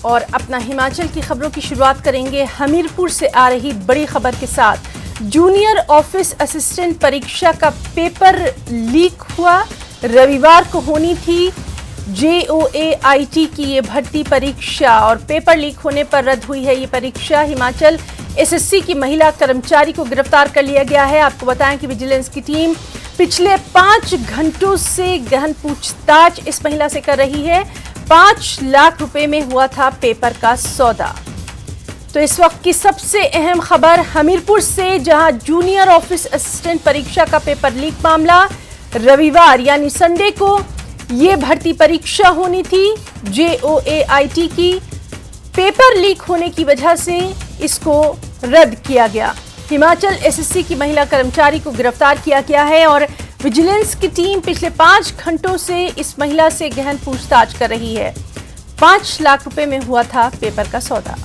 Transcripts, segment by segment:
और अपना हिमाचल की खबरों की शुरुआत करेंगे हमीरपुर से आ रही बड़ी खबर के साथ। जूनियर ऑफिस असिस्टेंट परीक्षा का पेपर लीक हुआ। रविवार को होनी थी JOAIT की ये भर्ती परीक्षा और पेपर लीक होने पर रद्द हुई है ये परीक्षा। हिमाचल SSC की महिला कर्मचारी को गिरफ्तार कर लिया गया है। आपको बताएं कि विजिलेंस की टीम पिछले 5 घंटों से गहन पूछताछ इस महिला से कर रही है। 5 लाख रुपए में हुआ था पेपर का सौदा। तो इस वक्त की सबसे अहम खबर हमीरपुर से, जहां जूनियर ऑफिस असिस्टेंट परीक्षा का पेपर लीक मामला। रविवार यानी संडे को ये भर्ती परीक्षा होनी थी JOAIT की। पेपर लीक होने की वजह से इसको रद्द किया गया। हिमाचल SSC की महिला कर्मचारी को गिरफ्तार किया गया है और विजिलेंस की टीम पिछले 5 घंटों से इस महिला से गहन पूछताछ कर रही है। 5 लाख रुपए में हुआ था पेपर का सौदा।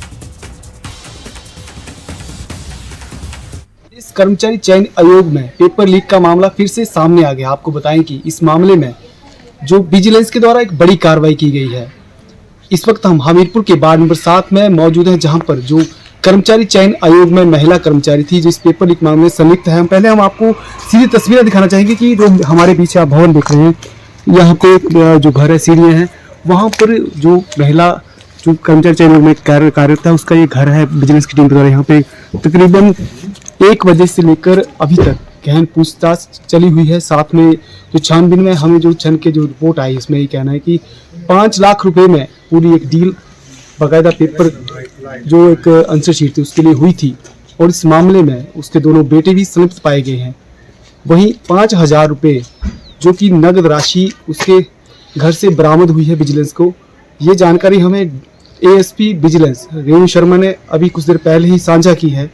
इस कर्मचारी चयन आयोग में पेपर लीक का मामला फिर से सामने आ गया। आपको बताएं कि इस मामले में जो विजिलेंस के द्वारा एक बड़ी कार्रवाई की गई है। इस वक्त हम हमीरपुर के वार्ड नंबर 7 में मौजूद हैं, जहां पर जो कर्मचारी चयन आयोग में महिला कर्मचारी थी जो इस पेपर लीक मामले में संलिप्त है। पहले हम आपको सीधी तस्वीरें दिखाना चाहेंगे कि जो हमारे पीछे आप भवन देख रहे हैं, यहाँ पे जो घर है, सीढ़ियाँ हैं, वहाँ पर जो महिला जो कर्मचारी चयन आयोग में कार्यरत है उसका ये घर है। विजिलेंस की टीम के द्वारा यहाँ पे तकरीबन 1 बजे से लेकर अभी तक गहन पूछताछ चली हुई है। साथ में जो छानबीन में हमें जो क्षण के जो रिपोर्ट आई, इसमें ये कहना है कि 5 लाख रुपए में पूरी एक डील, बाकायदा पेपर जो एक आंसर शीट थी उसके लिए हुई थी और इस मामले में उसके दोनों बेटे भी संलिप्त पाए गए हैं। वहीं 5,000 रुपये जो कि नगद राशि उसके घर से बरामद हुई है विजिलेंस को। ये जानकारी हमें ASP विजिलेंस रेणु शर्मा ने अभी कुछ देर पहले ही साझा की है।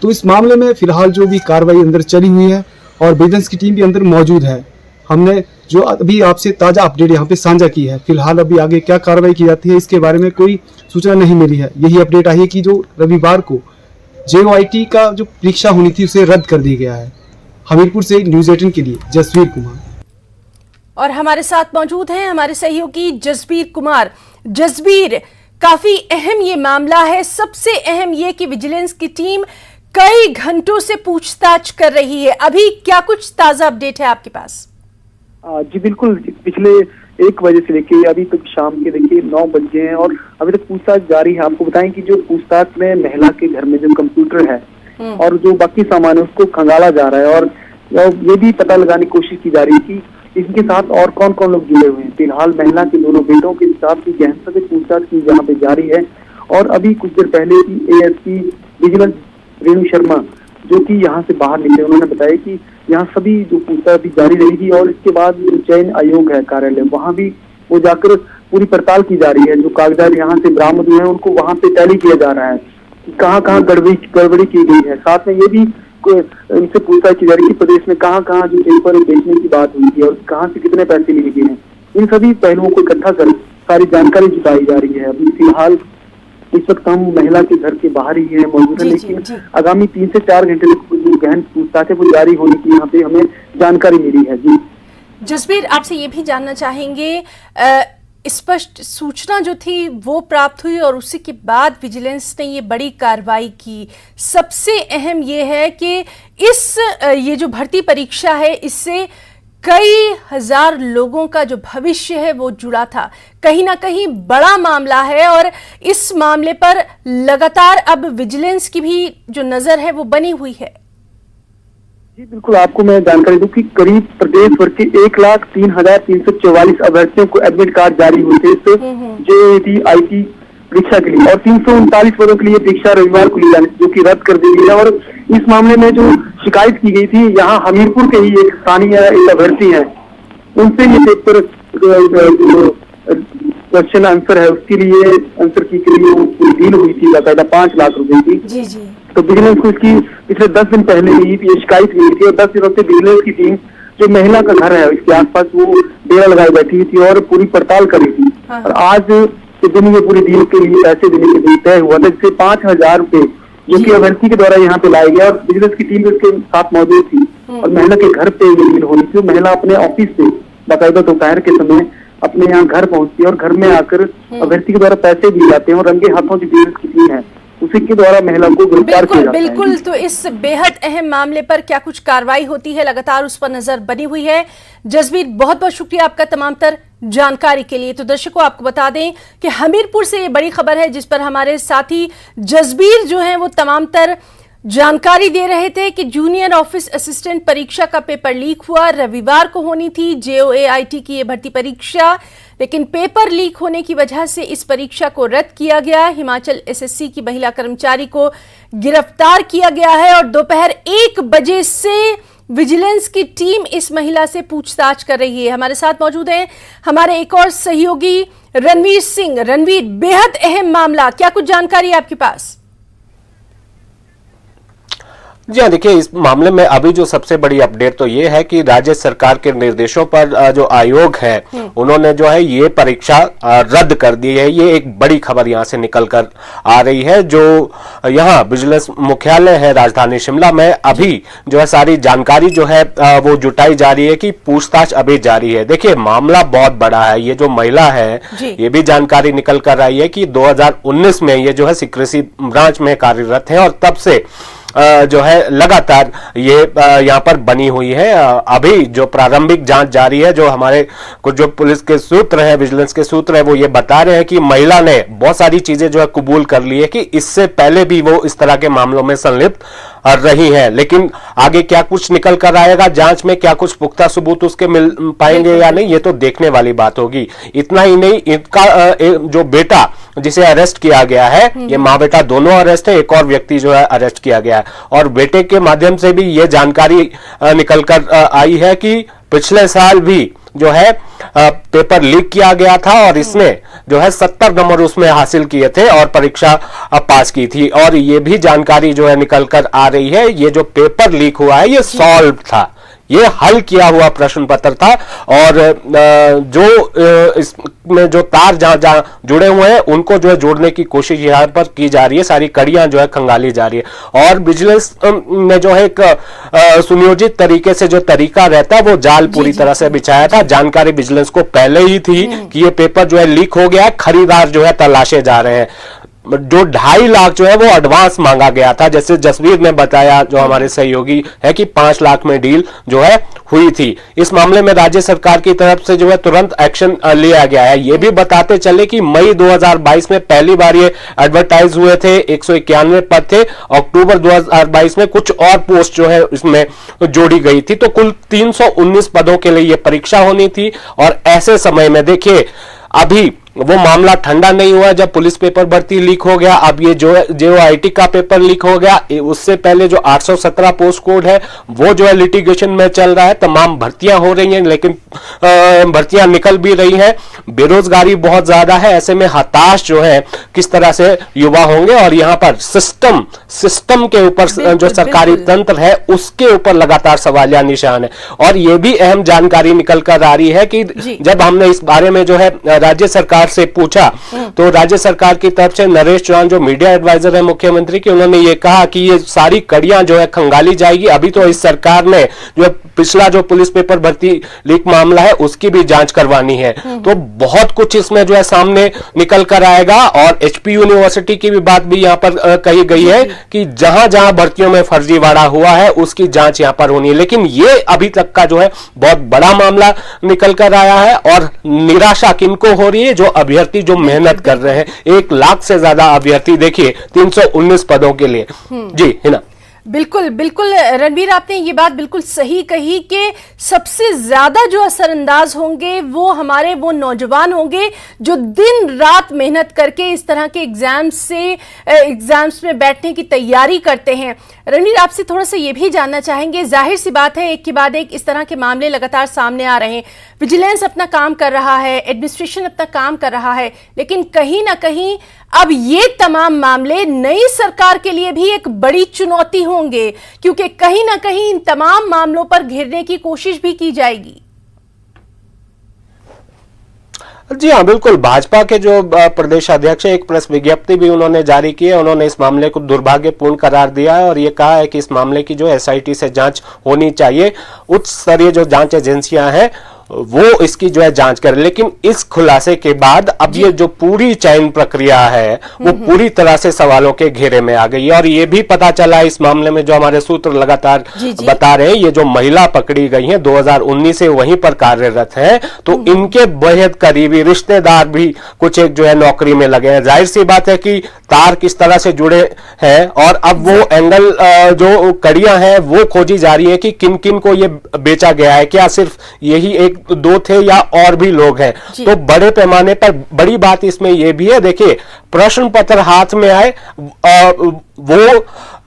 तो इस मामले में फिलहाल जो भी कार्रवाई अंदर चली हुई है और विजिलेंस की टीम भी अंदर मौजूद है। हमने जो अभी आपसे ताज़ा अपडेट यहाँ पे साझा की है। फिलहाल अभी आगे क्या कार्रवाई की जाती है इसके बारे में कोई सूचना नहीं मिली है। यही अपडेट आई है कि जो रविवार को JOAIT का जो परीक्षा होनी थी उसे रद्द कर दिया गया है। हमीरपुर से न्यूज़ 18 के लिए जसवीर कुमार। और हमारे साथ मौजूद हैं हमारे सहयोगी जसबीर कुमार। जसबीर, काफी अहम ये मामला है। सबसे अहम ये कि विजिलेंस की टीम कई घंटों से पूछताछ कर रही है। अभी क्या कुछ ताजा अपडेट है आपके पास? जी बिल्कुल, पिछले 1 बजे से लेके अभी तक शाम के देखिए 9 बज गए हैं और अभी तक पूछताछ जारी है। आपको बताएं कि जो पूछताछ में महिला के घर में जो कंप्यूटर है और जो बाकी सामान है उसको खंगाला जा रहा है और ये भी पता लगाने की कोशिश की जा रही है कि इसके साथ और कौन कौन लोग जुड़े हुए हैं। फिलहाल महिला के दोनों बेटों के हिसाब की गहनता से पूछताछ की यहाँ पे जारी है और अभी कुछ देर पहले की ASP विजिलेंस रेणु शर्मा जो कि यहाँ से बाहर निकले, उन्होंने बताया कि यहाँ सभी जो पूछताछ जारी रहेगी और इसके बाद जो चयन आयोग है कार्यालय, वहाँ भी वो जाकर पूरी पड़ताल की जा रही है। जो कागजात यहाँ से बरामद हुए हैं उनको वहाँ पे टैली किया जा रहा है कि कहाँ कहाँ गड़बड़ी की गई है। साथ में ये भी इनसे पूछताछ की जा रही है कि प्रदेश में कहाँ कहाँ जो पेपर बेचने की बात हुई थी और कहाँ से कितने पैसे लिए गए हैं। इन सभी पहलुओं को इकट्ठा कर सारी जानकारी जुटाई जा रही है। अभी फिलहाल इस वक्त हम महिला के घर के बाहर ही है मौजूद है, लेकिन आगामी 3 से 4 घंटे तक जो गहन पूछताछ वो जारी होने की यहाँ पे हमें जानकारी मिली है। जी जसबीर, आपसे ये भी जानना चाहेंगे, स्पष्ट सूचना जो थी वो प्राप्त हुई और उसी के बाद विजिलेंस ने ये बड़ी कार्रवाई की। सबसे अहम ये है कि ये जो भर्ती परीक्षा है इससे कई हजार लोगों का जो भविष्य है वो जुड़ा था। कहीं ना कहीं बड़ा मामला है और इस मामले पर लगातार अब विजिलेंस की भी जो नजर है वो बनी हुई है। जी बिल्कुल, आपको मैं जानकारी दूं कि करीब प्रदेश भर के 1,03,344 अभ्यर्थियों को एडमिट कार्ड जारी हुए थे इस JOAIT परीक्षा के लिए और 339 पदों के लिए परीक्षा रविवार को ली जानी जो कि रद्द कर दी गई है। और इस मामले में जो शिकायत की गई थी, यहाँ हमीरपुर के ही एक स्थानीय अभ्यर्थी है, उनसे ये पेपर क्वेश्चन आंसर है उसके लिए आंसर की के लिए पूरी डील हुई थी, बाकायदा 5 लाख रुपए की। जी जी। तो विजिलेंस को इसकी पिछले 10 दिन पहले ही ये शिकायत हुई थी और 10 दिनों से विजिलेंस की टीम जो महिला का घर है इसके आसपास वो डेरा लगाई बैठी हुई थी और पूरी पड़ताल कर रही थी। और आज के दिन ये पूरी डील के लिए पैसे देने के लिए तय हुआ था, जिससे 5,000 रुपए जो कि अभ्यर्थी के द्वारा यहाँ पे लाए गए और विजिलेंस की टीम उसके साथ मौजूद थी और महिला के घर पे ये डील होनी थी। महिला अपने ऑफिस से बाकायदा दोपहर के समय अपने यहाँ घर पहुंचती है और घर में आकर अभ्यर्थी के द्वारा पैसे दिए जाते हैं और रंगे हाथों जो बिजनेस की टीम है उसी के द्वारा महिला को गिरफ्तार किया जाता है। बिल्कुल, तो इस बेहद अहम मामले पर क्या कुछ कार्रवाई होती है, लगातार उस पर नजर बनी हुई है। जसबीर, बहुत बहुत शुक्रिया आपका तमाम तर जानकारी के लिए। तो दर्शकों, आपको बता दें कि हमीरपुर से ये बड़ी खबर है जिस पर हमारे साथी जसबीर जो हैं वो तमाम तर जानकारी दे रहे थे कि जूनियर ऑफिस असिस्टेंट परीक्षा का पेपर लीक हुआ। रविवार को होनी थी JOAIT की ये भर्ती परीक्षा, लेकिन पेपर लीक होने की वजह से इस परीक्षा को रद्द किया गया। हिमाचल SSC की महिला कर्मचारी को गिरफ्तार किया गया है और दोपहर 1 बजे से विजिलेंस की टीम इस महिला से पूछताछ कर रही है। हमारे साथ मौजूद हैं हमारे एक और सहयोगी रणवीर सिंह। रणवीर, बेहद अहम मामला, क्या कुछ जानकारी है आपके पास? जी हाँ, देखिए इस मामले में अभी जो सबसे बड़ी अपडेट तो ये है कि राज्य सरकार के निर्देशों पर जो आयोग है उन्होंने जो है ये परीक्षा रद्द कर दी है। ये एक बड़ी खबर यहां से निकल कर आ रही है। जो यहाँ विजिलेंस मुख्यालय है राजधानी शिमला में, अभी जो है सारी जानकारी जो है वो जुटाई जा रही है कि पूछताछ अभी जारी है। देखिए मामला बहुत बड़ा है। ये जो महिला है ये भी जानकारी निकल कर आई है कि 2019 में ये जो है सीक्रेसी ब्रांच में कार्यरत है और तब से जो है लगातार ये यहाँ पर बनी हुई है। अभी जो प्रारंभिक जांच जारी है, जो हमारे कुछ जो पुलिस के सूत्र हैं, विजिलेंस के सूत्र हैं, वो ये बता रहे हैं कि महिला ने बहुत सारी चीजें जो है कबूल कर ली है कि इससे पहले भी वो इस तरह के मामलों में संलिप्त रही हैं। लेकिन आगे क्या कुछ निकल कर आएगा जांच में, क्या कुछ पुख्ता सबूत उसके मिल पाएंगे या नहीं, ये तो देखने वाली बात होगी। इतना ही नहीं, इनका जो बेटा जिसे अरेस्ट किया गया है, ये माँ बेटा दोनों अरेस्ट है, एक और व्यक्ति जो है अरेस्ट किया गया है और बेटे के माध्यम से भी ये जानकारी निकल कर आई है कि पिछले साल भी जो है पेपर लीक किया गया था और इसने जो है 70 नंबर उसमें हासिल किए थे और परीक्षा पास की थी। और ये भी जानकारी जो है निकल कर आ रही है, ये जो पेपर लीक हुआ है ये सॉल्व था, ये हल किया हुआ प्रश्न पत्र था और जो इसमें जो तार जहां जुड़े हुए हैं उनको जो है जोड़ने की कोशिश यहां पर की जा रही है, सारी कड़ियां जो है खंगाली जा रही है। और विजिलेंस ने जो है एक सुनियोजित तरीके से जो तरीका रहता है वो जाल पूरी तरह से बिछाया था। जानकारी विजिलेंस को पहले ही थी कि ये पेपर जो है लीक हो गया है, खरीदार जो है तलाशे जा रहे हैं। जो 2.5 लाख जो है वो एडवांस मांगा गया था, जैसे जसवीर ने बताया जो हमारे सहयोगी है कि 5 लाख में डील जो है हुई थी। इस मामले में राज्य सरकार की तरफ से जो है तुरंत एक्शन लिया गया है। ये भी बताते चले कि मई 2022 में पहली बार ये एडवर्टाइज हुए थे, 191 पद थे। अक्टूबर 2022 में कुछ और पोस्ट जो है इसमें जोड़ी गई थी, तो कुल 319 पदों के लिए ये परीक्षा होनी थी। और ऐसे समय में देखिए अभी वो मामला ठंडा नहीं हुआ जब पुलिस पेपर भर्ती लीक हो गया। अब ये जो JOAIT का पेपर लीक हो गया, उससे पहले जो 817 पोस्ट कोड है वो जो है लिटिगेशन में चल रहा है। तमाम भर्तियां हो रही हैं लेकिन भर्तियां निकल भी रही हैं। बेरोजगारी बहुत ज्यादा है, ऐसे में हताश जो है किस तरह से युवा होंगे। और यहाँ पर सिस्टम के ऊपर जो सरकारी तंत्र है उसके ऊपर लगातार सवालिया निशान है। और ये भी अहम जानकारी निकल कर आ रही है कि जब हमने इस बारे में जो है राज्य सरकार से पूछा तो राज्य सरकार की तरफ से नरेश चौहान जो मीडिया एडवाइजर है मुख्यमंत्री के, उन्होंने ये कहा कि ये सारी कड़ियां जो है खंगाली जाएगी। अभी तो इस सरकार ने जो पिछला जो पुलिस पेपर भर्ती लीक मामला है उसकी भी जांच करवानी है। तो बहुत कुछ इसमें जो है सामने निकल कर आएगा। और HP यूनिवर्सिटी की भी बात भी यहाँ पर कही गई है कि जहां जहां भर्तियों में फर्जीवाड़ा हुआ है उसकी जांच यहाँ पर होनी है। लेकिन ये अभी तक का जो है बहुत बड़ा मामला निकल कर आया है। और निराशा किनको हो रही है? जो अभ्यर्थी जो मेहनत कर रहे हैं, 1 लाख से ज्यादा अभ्यर्थी देखिए 319 पदों के लिए। जी हिना, बिल्कुल बिल्कुल रणवीर, आपने ये बात बिल्कुल सही कही कि सबसे ज्यादा जो असरअंदाज होंगे वो हमारे वो नौजवान होंगे जो दिन रात मेहनत करके इस तरह के एग्जाम्स में बैठने की तैयारी करते हैं। रणवीर, आपसे थोड़ा सा ये भी जानना चाहेंगे, जाहिर सी बात है एक के बाद एक इस तरह के मामले लगातार सामने आ रहे हैं। विजिलेंस अपना काम कर रहा है, एडमिनिस्ट्रेशन अपना काम कर रहा है, लेकिन कहीं ना कहीं अब ये तमाम मामले नई सरकार के लिए भी एक बड़ी चुनौती होंगे, क्योंकि कहीं ना कहीं इन तमाम मामलों पर घेरने की कोशिश भी की जाएगी। जी हाँ, बिल्कुल। भाजपा के जो प्रदेश अध्यक्ष है, एक प्रेस विज्ञप्ति भी उन्होंने जारी की है। उन्होंने इस मामले को दुर्भाग्यपूर्ण करार दिया है और ये कहा है कि इस मामले की जो SIT से जांच होनी चाहिए। उच्च स्तरीय जो जांच एजेंसियां हैं वो इसकी जो है जांच करे। लेकिन इस खुलासे के बाद अब ये जो पूरी चयन प्रक्रिया है वो पूरी तरह से सवालों के घेरे में आ गई है। और ये भी पता चला इस मामले में, जो हमारे सूत्र लगातार बता रहे हैं, ये जो महिला पकड़ी गई है 2019 से वहीं पर कार्यरत है, तो इनके बेहद करीबी रिश्तेदार भी कुछ एक जो है नौकरी में लगे हैं। जाहिर सी बात है कि तार किस तरह से जुड़े हैं, और अब वो एंगल जो कड़ियां हैं वो खोजी जा रही है कि किन किन को ये बेचा गया है। क्या सिर्फ यही एक दो थे या और भी लोग हैं? तो बड़े पैमाने पर बड़ी बात इसमें यह भी है, देखिए प्रश्न पत्र हाथ में आए, वो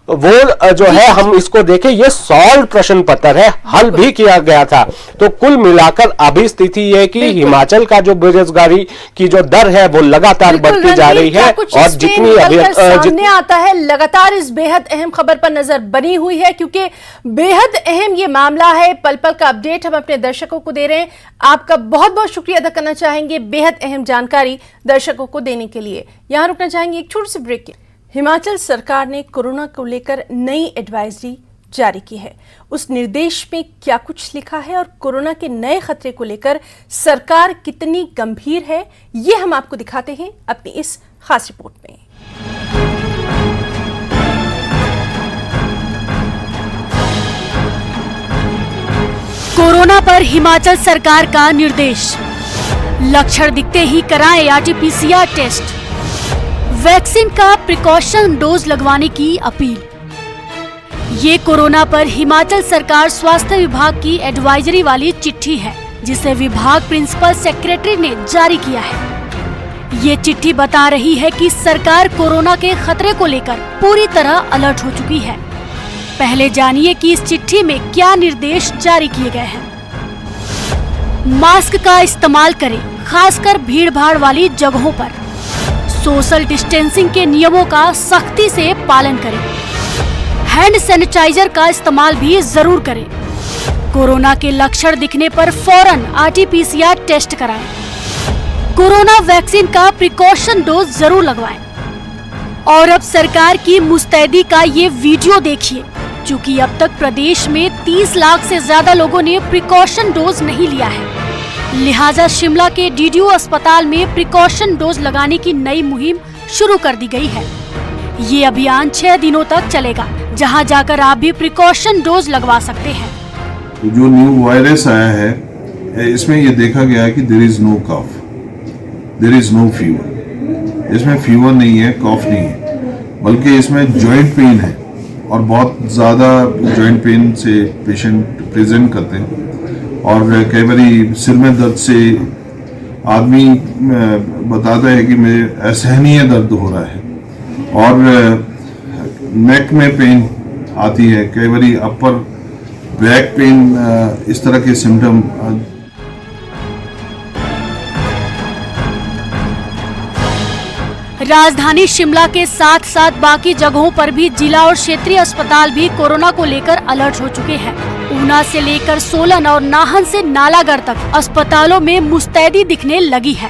जो है हम इसको देखें, ये सॉल्व प्रश्न पत्र है, हल भी किया गया था। तो कुल मिलाकर अभी स्थिति यह है कि हिमाचल का जो बेरोजगारी की जो दर है वो लगातार बढ़ती जा रही है। और जितनी सामने आता है, लगातार इस बेहद अहम खबर पर नजर बनी हुई है, क्योंकि बेहद अहम ये मामला है। पल पल का अपडेट हम अपने दर्शकों को दे रहे हैं। आपका बहुत बहुत शुक्रिया अदा करना चाहेंगे बेहद अहम जानकारी दर्शकों को देने के लिए। यहां रुकना चाहेंगे एक छोटी सी ब्रेक के। हिमाचल सरकार ने कोरोना को लेकर नई एडवाइजरी जारी की है। उस निर्देश में क्या कुछ लिखा है और कोरोना के नए खतरे को लेकर सरकार कितनी गंभीर है, ये हम आपको दिखाते हैं अपनी इस खास रिपोर्ट में। कोरोना पर हिमाचल सरकार का निर्देश, लक्षण दिखते ही कराएं आरटी-पीसीआर टेस्ट। वैक्सीन का प्रिकॉशन डोज लगवाने की अपील। ये कोरोना पर हिमाचल सरकार स्वास्थ्य विभाग की एडवाइजरी वाली चिट्ठी है, जिसे विभाग प्रिंसिपल सेक्रेटरी ने जारी किया है। ये चिट्ठी बता रही है कि सरकार कोरोना के खतरे को लेकर पूरी तरह अलर्ट हो चुकी है। पहले जानिए कि इस चिट्ठी में क्या निर्देश जारी किए गए हैं। मास्क का इस्तेमाल करें, खासकर भीड़-भाड़ वाली जगहों पर। सोशल डिस्टेंसिंग के नियमों का सख्ती से पालन करें। हैंड सैनिटाइजर का इस्तेमाल भी जरूर करें। कोरोना के लक्षण दिखने पर फौरन आरटी-पीसीआर टेस्ट कराएं। कोरोना वैक्सीन का प्रिकॉशन डोज जरूर लगवाएं। और अब सरकार की मुस्तैदी का ये वीडियो देखिए, क्योंकि अब तक प्रदेश में 30 लाख से ज्यादा लोगों ने प्रिकॉशन डोज नहीं लिया है। लिहाजा शिमला के डीडीओ अस्पताल में प्रिकॉशन डोज लगाने की नई मुहिम शुरू कर दी गई है। ये अभियान 6 दिनों तक चलेगा, जहां जाकर आप भी प्रिकॉशन डोज लगवा सकते हैं। जो न्यू वायरस आया है, इसमें ये देखा गया है कि there is no cough, there is no fever. इसमें फीवर नहीं है, कफ नहीं है, बल्कि इसमें जॉइंट पेन है, और बहुत ज़्यादा जॉइंट पेन से पेशेंट प्रेजेंट करते हैं। और कई बारी सिर में दर्द से आदमी बताता है कि मेरे असहनीय दर्द हो रहा है, और नेक में पेन आती है, कई बारी अपर बैक पेन, इस तरह के सिम्टम। राजधानी शिमला के साथ साथ बाकी जगहों पर भी जिला और क्षेत्रीय अस्पताल भी कोरोना को लेकर अलर्ट हो चुके हैं। ऊना से लेकर सोलन और नाहन से नालागढ़ तक अस्पतालों में मुस्तैदी दिखने लगी है।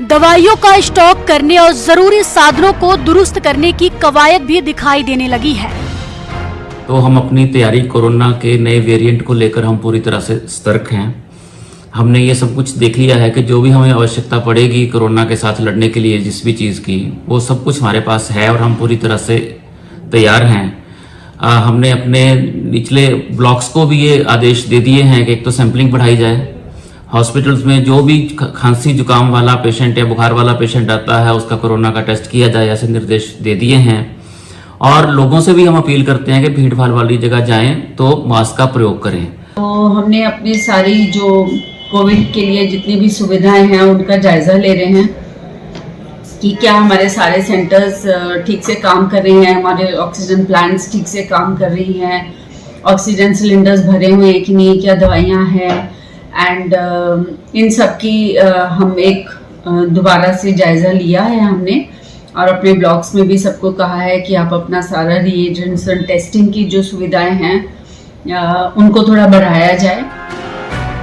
दवाइयों का स्टॉक करने और जरूरी साधनों को दुरुस्त करने की कवायद भी दिखाई देने लगी है। तो हम अपनी तैयारी कोरोना के नए वेरिएंट को लेकर हम पूरी तरह से सतर्क हैं। हमने ये सब कुछ देख लिया है कि जो भी हमें आवश्यकता पड़ेगी कोरोना के साथ लड़ने के लिए, जिस भी चीज़ की, वो सब कुछ हमारे पास है और हम पूरी तरह से तैयार हैं। हमने अपने निचले ब्लॉक्स को भी ये आदेश दे दिए हैं कि एक तो सैंपलिंग बढ़ाई जाए। हॉस्पिटल्स में जो भी खांसी जुकाम वाला पेशेंट या बुखार वाला पेशेंट आता है उसका कोरोना का टेस्ट किया जाए, ऐसे निर्देश दे दिए हैं। और लोगों से भी हम अपील करते हैं कि भीड़ भाड़ वाली जगह जाएं तो मास्क का प्रयोग करें। तो हमने अपनी सारी जो कोविड के लिए जितनी भी सुविधाएं हैं उनका जायजा ले रहे हैं कि क्या हमारे सारे सेंटर्स ठीक से काम कर रही हैं, हमारे ऑक्सीजन प्लांट्स ठीक से काम कर रही हैं, ऑक्सीजन सिलेंडर्स भरे हुए हैं कि नहीं, क्या दवाइयाँ हैं, एंड इन सब की हम एक दोबारा से जायजा लिया है हमने। और अपने ब्लॉक्स में भी सबको कहा है कि आप अपना सारा रिएजेंट्स और टेस्टिंग की जो सुविधाएं हैं उनको थोड़ा बढ़ाया जाए।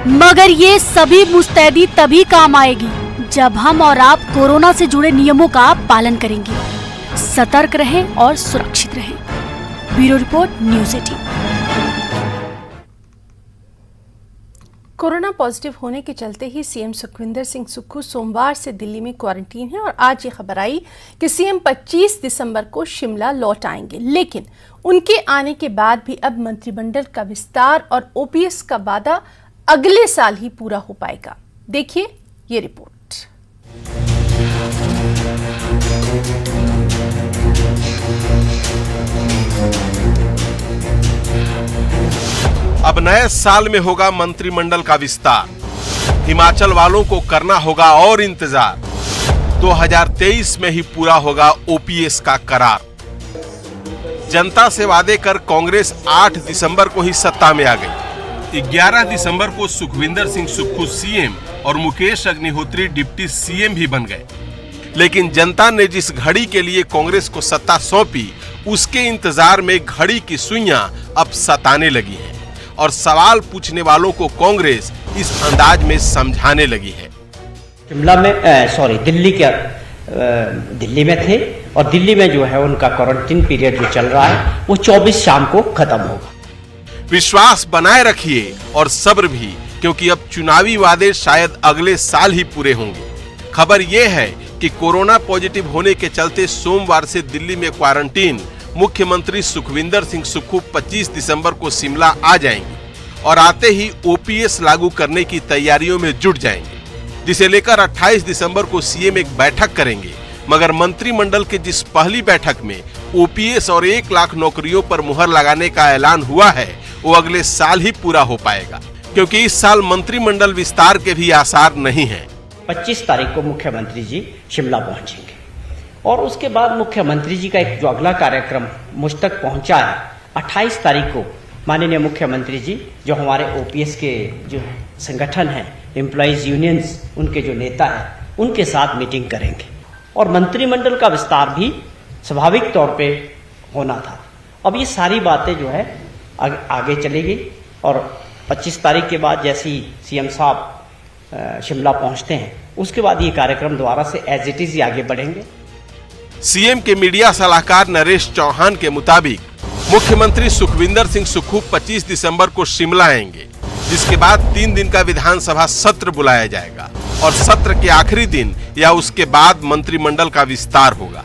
मगर ये सभी मुस्तैदी तभी काम आएगी जब हम और आप कोरोना से जुड़े नियमों का पालन करेंगे। सतर्क रहें और सुरक्षित रहें। Bureau report, news 18। Corona positive होने के चलते ही सीएम सुखविंदर सिंह सुक्खू सोमवार से दिल्ली में क्वारंटीन है और आज ये खबर आई कि सीएम 25 दिसंबर को शिमला लौट आएंगे। लेकिन उनके आने के बाद भी अब मंत्रिमंडल का विस्तार और ओपीएस का वादा अगले साल ही पूरा हो पाएगा। देखिए ये रिपोर्ट। अब नए साल में होगा मंत्रिमंडल का विस्तार। हिमाचल वालों को करना होगा और इंतजार। 2023 में ही पूरा होगा ओपीएस का करार। जनता से वादे कर कांग्रेस 8 दिसंबर को ही सत्ता में आ गई। 11 दिसंबर को सुखविंदर सिंह सुक्खू सीएम और मुकेश अग्निहोत्री डिप्टी सीएम भी बन गए। लेकिन जनता ने जिस घड़ी के लिए कांग्रेस को सत्ता सौंपी, उसके इंतजार में घड़ी की सुइयां अब सताने लगी हैं और सवाल पूछने वालों को कांग्रेस इस अंदाज में समझाने लगी है। शिमला में दिल्ली में थे और दिल्ली में जो है उनका क्वारंटीन पीरियड जो चल रहा है वो 24 शाम को खत्म होगा। विश्वास बनाए रखिए और सब्र भी, क्योंकि अब चुनावी वादे शायद अगले साल ही पूरे होंगे। खबर यह है कि कोरोना पॉजिटिव होने के चलते सोमवार से दिल्ली में क्वारंटीन मुख्यमंत्री सुखविंदर सिंह सुक्खू 25 दिसंबर को शिमला आ जाएंगे और आते ही ओपीएस लागू करने की तैयारियों में जुट जाएंगे, जिसे लेकर 28 दिसंबर को सीएम एक बैठक करेंगे। मगर मंत्रिमंडल की जिस पहली बैठक में ओपीएस और 1 लाख नौकरियों पर मुहर लगाने का ऐलान हुआ है, वो अगले साल ही पूरा हो पाएगा, क्योंकि इस साल मंत्रिमंडल विस्तार के भी आसार नहीं है। 25 तारीख को मुख्यमंत्री जी शिमला पहुंचेंगे और उसके बाद मुख्यमंत्री जी का एक जो अगला कार्यक्रम मुझ तक पहुंचा है, 28 तारीख को माननीय मुख्यमंत्री जी जो हमारे ओपीएस के जो संगठन हैं, एम्प्लॉइज यूनियंस, उनके जो नेता हैं, उनके साथ मीटिंग करेंगे और मंत्रिमंडल का विस्तार भी स्वाभाविक तौर पे होना था। अब ये सारी बातें जो है आगे चलेगी और 25 तारीख के बाद जैसे ही सीएम साहब शिमला पहुंचते हैं, उसके बाद ये कार्यक्रम दोबारा से एज इट इज ही आगे बढ़ेंगे। सीएम के मीडिया सलाहकार नरेश चौहान के मुताबिक मुख्यमंत्री सुखविंदर सिंह सुक्खू 25 दिसंबर को शिमला आएंगे, जिसके बाद 3 दिन का विधानसभा सत्र बुलाया जाएगा और सत्र के आखिरी दिन या उसके बाद मंत्रिमंडल का विस्तार होगा।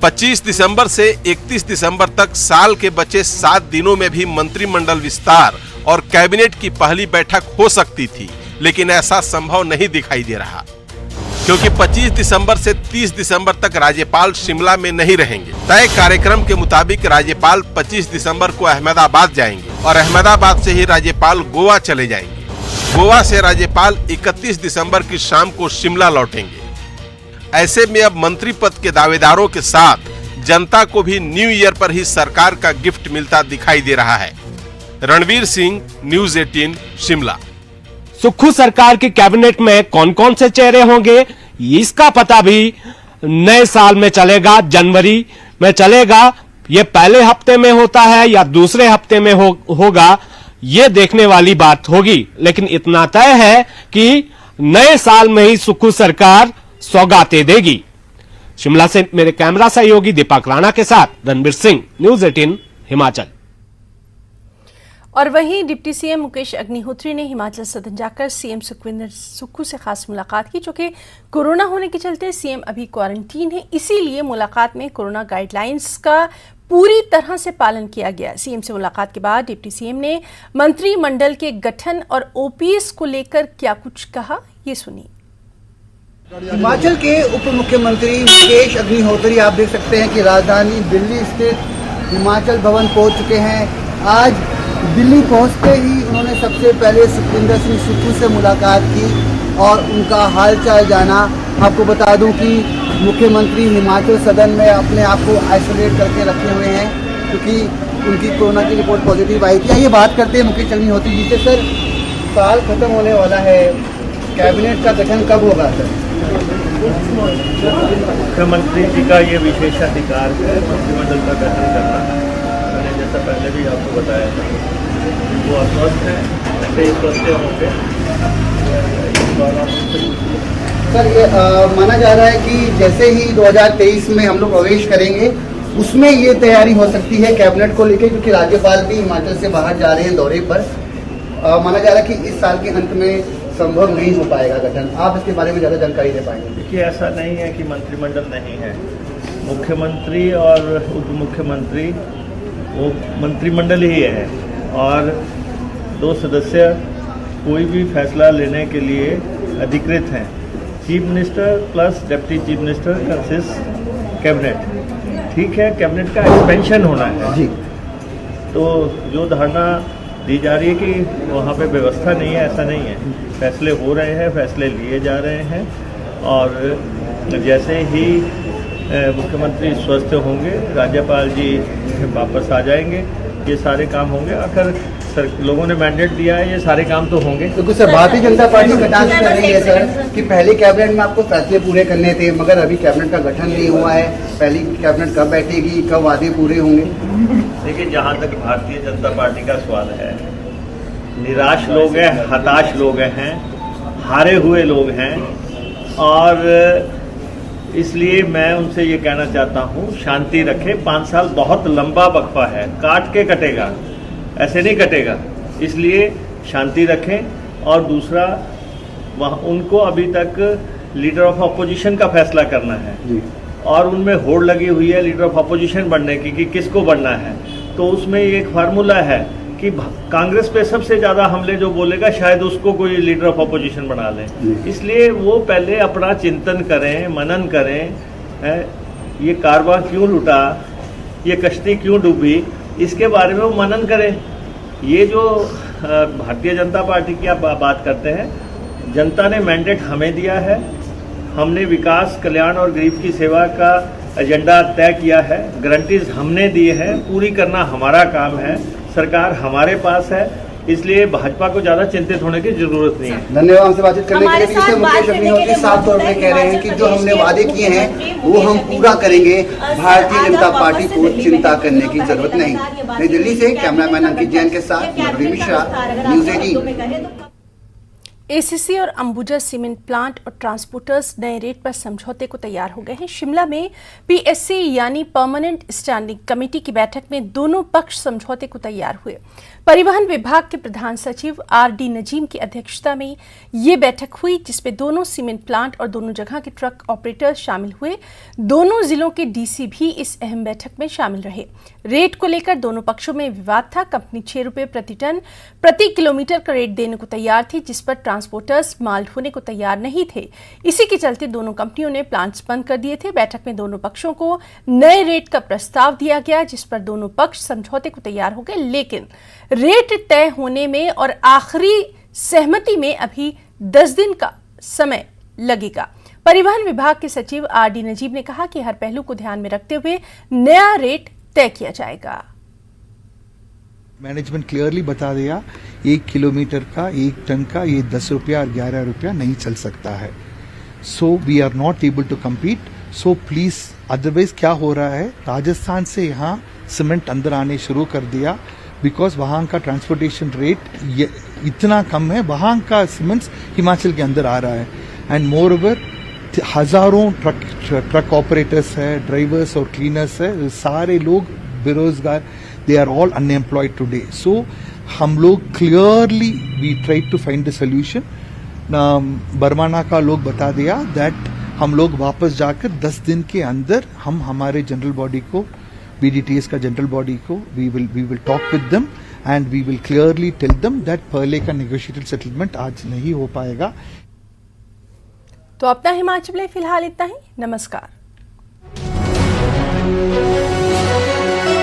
25 दिसंबर से 31 दिसंबर तक साल के बचे 7 दिनों में भी मंत्रिमंडल विस्तार और कैबिनेट की पहली बैठक हो सकती थी, लेकिन ऐसा संभव नहीं दिखाई दे रहा, क्योंकि 25 दिसंबर से 30 दिसंबर तक राज्यपाल शिमला में नहीं रहेंगे। तय कार्यक्रम के मुताबिक राज्यपाल 25 दिसंबर को अहमदाबाद जाएंगे और अहमदाबाद से ही राज्यपाल गोवा चले जाएंगे। गोवा से राज्यपाल 31 दिसंबर की शाम को शिमला लौटेंगे। ऐसे में अब मंत्री पद के दावेदारों के साथ जनता को भी न्यू ईयर पर ही सरकार का गिफ्ट मिलता दिखाई दे रहा है। रणवीर सिंह, न्यूज़ 18, शिमला। सुक्खू सरकार की कैबिनेट में कौन कौन से चेहरे होंगे, इसका पता भी नए साल में चलेगा, जनवरी में चलेगा। ये पहले हफ्ते में होता है या दूसरे हफ्ते में होगा, ये देखने वाली बात होगी। लेकिन इतना तय है कि नए साल में ही सुक्खू सरकार सौगातें देगी। शिमला से मेरे कैमरा सहयोगी दीपक राणा के साथ रणवीर सिंह, न्यूज़ 18, हिमाचल। और वहीं डिप्टी सीएम मुकेश अग्निहोत्री ने हिमाचल सदन जाकर सीएम सुखविंदर सुक्खू से खास मुलाकात की। चूंकि कोरोना होने के चलते सीएम अभी क्वारंटीन है, इसीलिए मुलाकात में कोरोना गाइडलाइंस का पूरी तरह से पालन किया गया। सीएम से मुलाकात के बाद डिप्टी सीएम ने मंत्रिमंडल के गठन और ओपीएस को लेकर क्या कुछ कहा, ये सुनिए। हिमाचल के उप मुख्यमंत्री मुकेश अग्निहोत्री आप देख सकते हैं कि राजधानी दिल्ली स्थित हिमाचल भवन पहुंच चुके हैं। आज दिल्ली पहुंचते ही उन्होंने सबसे पहले सुखविंदर सिंह सुक्खू से मुलाकात की और उनका हालचाल जाना। आपको बता दूं कि मुख्यमंत्री हिमाचल सदन में अपने आप को आइसोलेट करके रखे हुए हैं, क्योंकि उनकी कोरोना की रिपोर्ट पॉजिटिव आई थी। ये बात करते हैं मुकेश अग्निहोत्री जी से। सर, साल खत्म होने वाला है, कैबिनेट का गठन कब होगा सर? मुख्यमंत्री जी का ये विशेषाधिकार है मंत्रिमंडल का गठन करना। मैंने जैसा पहले भी आपको बताया था, वो अस्वस्थ है, ऐसे ही स्वस्थ होंगे। सर, ये माना जा रहा है कि जैसे ही 2023 में हम लोग प्रवेश करेंगे, उसमें ये तैयारी हो सकती है कैबिनेट को लेकर, क्योंकि राज्यपाल भी हिमाचल से बाहर जा रहे हैं दौरे पर। माना जा रहा है कि इस साल के अंत में संभव नहीं हो पाएगा गठन। आप इसके बारे में ज़्यादा जानकारी दे पाएंगे? देखिए, ऐसा नहीं है कि मंत्रिमंडल नहीं है। मुख्यमंत्री और उप मुख्यमंत्री वो मंत्रिमंडल ही है, और 2 सदस्य कोई भी फैसला लेने के लिए अधिकृत हैं। Chief minister plus deputy chief minister consist cabinet. ठीक है, कैबिनेट का एक्सपेंशन होना है जी। तो जो धारणा दी जा रही है कि वहाँ पे व्यवस्था नहीं है, ऐसा नहीं है। फैसले हो रहे हैं, फैसले लिए जा रहे हैं, और जैसे ही मुख्यमंत्री स्वस्थ होंगे, राज्यपाल जी वापस आ जाएंगे, ये सारे काम होंगे। आखिर लोगों ने मैंडेट दिया है, ये सारे काम तो होंगे। तो कुछ सर, भारतीय जनता पार्टी कटाक्ष कर रही है सर कि पहले कैबिनेट में आपको फैसले पूरे करने थे, मगर अभी कैबिनेट का गठन नहीं हुआ है। पहली कैबिनेट कब बैठेगी, कब वादे पूरे होंगे? देखिए, जहाँ तक भारतीय जनता पार्टी का सवाल है, निराश लोग हैं, हताश लोग हैं, हारे हुए लोग हैं, और इसलिए मैं उनसे ये कहना चाहता हूँ, शांति रखें। 5 साल बहुत लंबा वक्फा है, काट के कटेगा, ऐसे नहीं कटेगा। इसलिए शांति रखें। और दूसरा, वहाँ उनको अभी तक लीडर ऑफ अपोजिशन का फैसला करना है जी। और उनमें होड़ लगी हुई है लीडर ऑफ अपोजिशन बनने की कि किसको बनना है। तो उसमें एक फार्मूला है कि कांग्रेस पे सबसे ज़्यादा हमले जो बोलेगा, शायद उसको कोई लीडर ऑफ अपोजिशन बना लें। इसलिए वो पहले अपना चिंतन करें, मनन करें, ये कारवां क्यों लुटा, ये कश्ती क्यों डूबी, इसके बारे में वो मनन करें। ये जो भारतीय जनता पार्टी की आप बात करते हैं, जनता ने मैंडेट हमें दिया है, हमने विकास, कल्याण और गरीब की सेवा का एजेंडा तय किया है, गारंटीज हमने दी है, पूरी करना हमारा काम है, सरकार हमारे पास है। इसलिए भाजपा को ज्यादा चिंतित होने की जरूरत नहीं है। धन्यवाद हमसे बातचीत करने के लिए। मुकेश अग्निहोत्री साफ तौर पे कह रहे हैं कि जो हमने वादे किए हैं वो हम पूरा करेंगे, भारतीय जनता पार्टी को चिंता करने की जरूरत नहीं। नई दिल्ली से कैमरामैन अंकित जैन के साथ नवरी मिश्रा, न्यूज़ 18। एसीसी और अंबुजा सीमेंट प्लांट और ट्रांसपोर्टर्स नए रेट पर समझौते को तैयार हो गए हैं। शिमला में पीएससी यानी परमानेंट स्टैंडिंग कमेटी की बैठक में दोनों पक्ष समझौते को तैयार हुए। परिवहन विभाग के प्रधान सचिव आरडी नजीम की अध्यक्षता में ये बैठक हुई, जिसमें दोनों सीमेंट प्लांट और दोनों जगह के ट्रक ऑपरेटर्स शामिल हुए। दोनों जिलों के डीसी भी इस अहम बैठक में शामिल रहे। रेट को लेकर दोनों पक्षों में विवाद था। कंपनी 6 रुपये प्रति टन प्रति किलोमीटर का रेट देने को तैयार थी, जिस पर ट्रांसपोर्टर्स माल ढोने को तैयार नहीं थे। इसी के चलते दोनों कंपनियों ने प्लांट्स बंद कर दिए थे। बैठक में दोनों पक्षों को नए रेट का प्रस्ताव दिया गया, जिस पर दोनों पक्ष समझौते को तैयार हो गए, लेकिन रेट तय होने में और आखिरी सहमति में अभी 10 दिन का समय लगेगा। परिवहन विभाग के सचिव आरडी नजीब ने कहा कि हर पहलू को ध्यान में रखते हुए नया रेट तय किया जाएगा। मैनेजमेंट क्लियरली बता दिया 1 किलोमीटर का 1 टन का ये 10 रुपया और 11 रुपया नहीं चल सकता है। So we are not able to compete. So please, otherwise क्या हो रहा है, राजस्थान से यहाँ सीमेंट अंदर आने शुरू कर दिया, बिकॉज वहाँ का ट्रांसपोर्टेशन रेट इतना कम है, वहाँ का सीमेंट्स हिमाचल के अंदर आ रहा है। एंड मोर ओवर हजारों ट्रक ऑपरेटर्स है, ड्राइवर्स और क्लीनर्स है, सारे लोग बेरोजगार, they are all unemployed today. So हम लोग clearly we try to find the solution. बर्माना का लोग बता दिया दैट हम लोग वापस जाकर 10 दिन के अंदर हम हमारे जनरल बॉडी को, BDTS का जनरल बॉडी को we will talk with them and we will clearly tell them that पहले का नेगोशिएटेड सेटलमेंट आज नहीं हो पाएगा। तो अपना हिमाचल में फिलहाल इतना ही। नमस्कार।